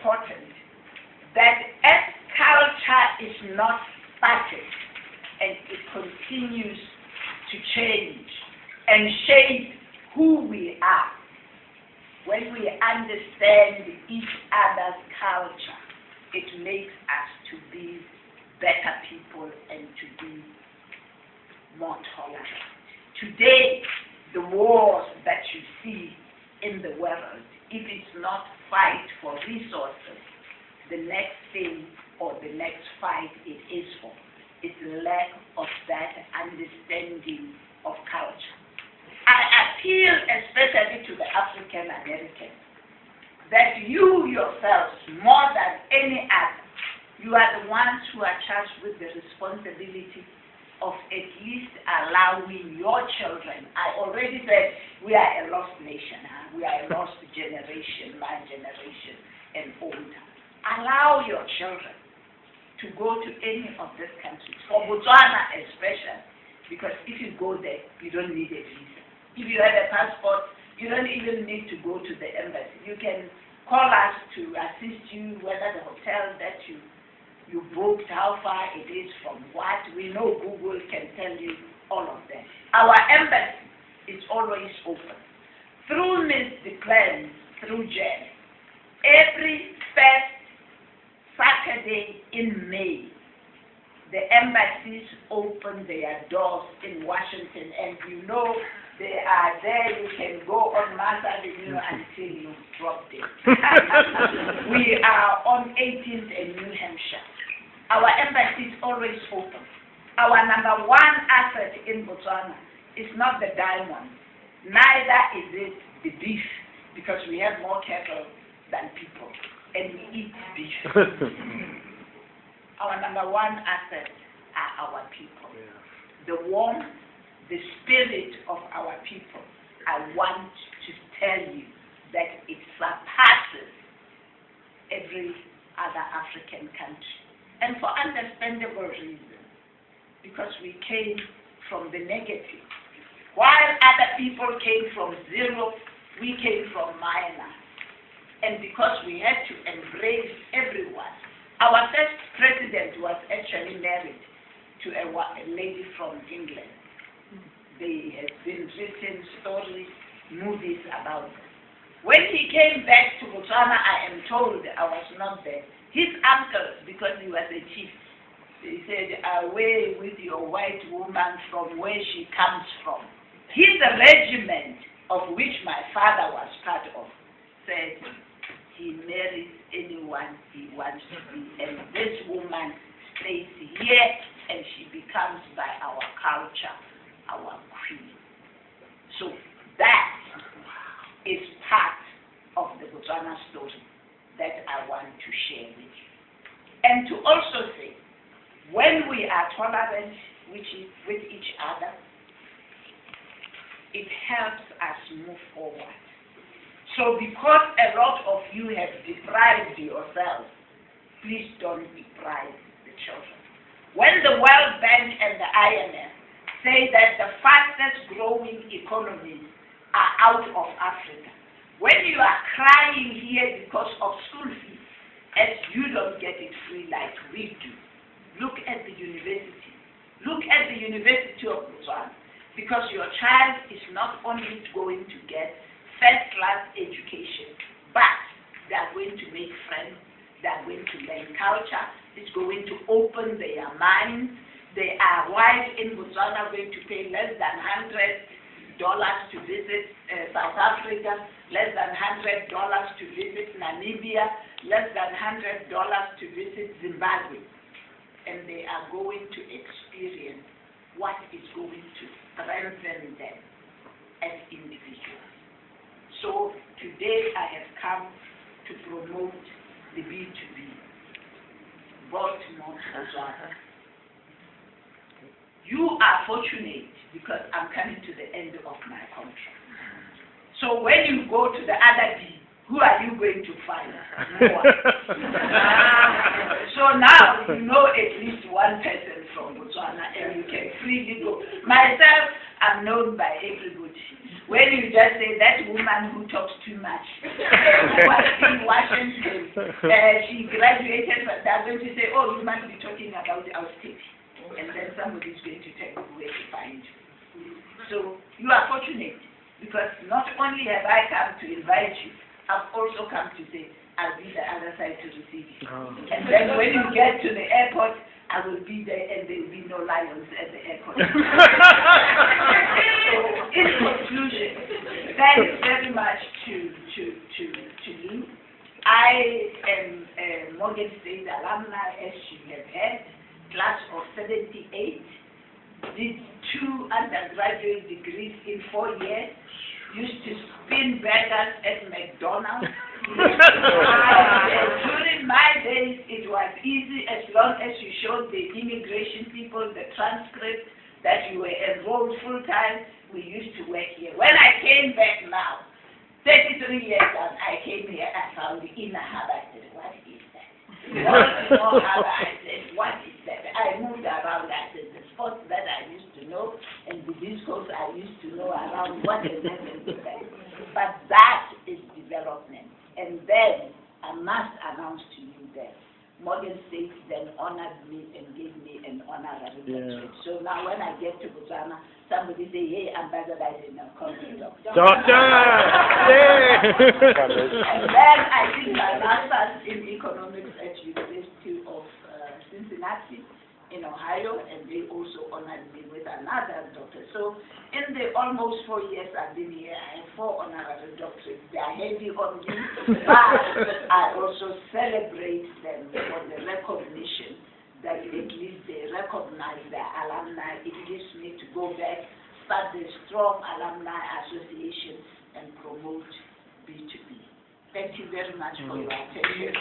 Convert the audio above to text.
important that as culture is not static and it continues to change and shape who we are, when we understand each other's culture, it makes us to be better people and to be more tolerant. Today, the wars that you see in the world, if it's not fight for resources, the next thing or the next fight it is for, is lack of that understanding of culture. I appeal especially to the African Americans that you yourselves, more than any other, you are the ones who are charged with the responsibility of at least allowing your children. I already said we are a lost nation. We are a lost generation, my generation and older. Allow your children to go to any of these countries, for Botswana especially, because if you go there, you don't need a visa. If you have a passport, you don't even need to go to the embassy. You can call us to assist you, whether the hotel that you booked, how far it is from what. We know Google can tell you all of that. Our embassy is always open. Through Ms. Declan, through Jen, every first Saturday in May, the embassies open their doors in Washington, and you know they are there. You can go on Mass Avenue until you drop dead. We are on 18th in New Hampshire. Our embassy is always open. Our number one asset in Botswana is not the diamond, neither is it the beef, because we have more cattle than people, and we eat beef. Our number one asset are our people. Yeah. The warmth, the spirit of our people. I want to tell you that it surpasses every other African country. And for understandable reasons, because we came from the negative. While other people came from zero, we came from minus. And because we had to embrace everyone, our first president was actually married to a lady from England. There has been written stories, movies about it. When he came back to Botswana, I am told, I was not there, his uncle, because he was a chief, he said, away with your white woman from where she comes from. His regiment, of which my father was part of, said, he marries anyone he wants to be, and this woman stays here and she becomes by our culture our queen. So that is part of the Botswana story that I want to share with you. And to also say, when we are tolerant with each other, it helps us move forward. So because a lot of you have deprived yourselves, please don't deprive the children. When the World Bank and the IMF say that the fastest growing economies are out of Africa, when you are crying here because of school fees, as you don't get it free like we do, look at the university. Look at the University of Botswana, because your child is not only going to get first-class education, but they are going to make friends, they are going to learn culture, it's going to open their minds. They are white in Botswana going to pay less than $100 to visit South Africa, less than $100 to visit Namibia, less than $100 to visit Zimbabwe. And they are going to experience what is going to strengthen them as individuals. So today I have come to promote the B2B, Baltimore, Botswana. You are fortunate because I'm coming to the end of my contract. So when you go to the other B, who are you going to find? More. So now you know at least one person from Botswana and you can freely go. Myself, I'm known by everybody. when you just say that woman who talks too much, was in Washington, she graduated, but they're going to say, oh, you must be talking about our state. And then somebody's going to tell you where to find you. So you are fortunate, because not only have I come to invite you, I've also come to say, I'll be the other side to receive you. And then when you get to the airport, I will be there and there will be no lions at the airport. So, in conclusion, thanks very much to you. I am a Morgan State alumni, as you have heard, class of 78, did 2 undergraduate degrees in 4 years, used to spin burgers at McDonald's. During my days, it was easy as long as you showed the immigration people the transcript that you were enrolled full-time. We used to work here. When I came back now, 33 years after I came here, I found the inner harbor. I said, what is that? More harbor, I said, what is that? I moved around. I said, the sports that I used to know and the discourse I used to know around what has happened to them. But that is development. And then I must announce to you that Morgan State then honored me and gave me an honorary doctorate. So now when I get to Botswana, somebody say, hey, Ambassador, I say, no, call me doctor. Doctor! And then I did my master's in economics at University of Cincinnati in Ohio, and they also honored me with another doctorate. So in the almost 4 years I've been here, I have 4 honorary doctorates. They are heavy on me, but I also celebrate them for the recognition that at least they recognize their alumni. It gives me to go back, start the strong alumni association, and promote B2B. Thank you very much for your attention.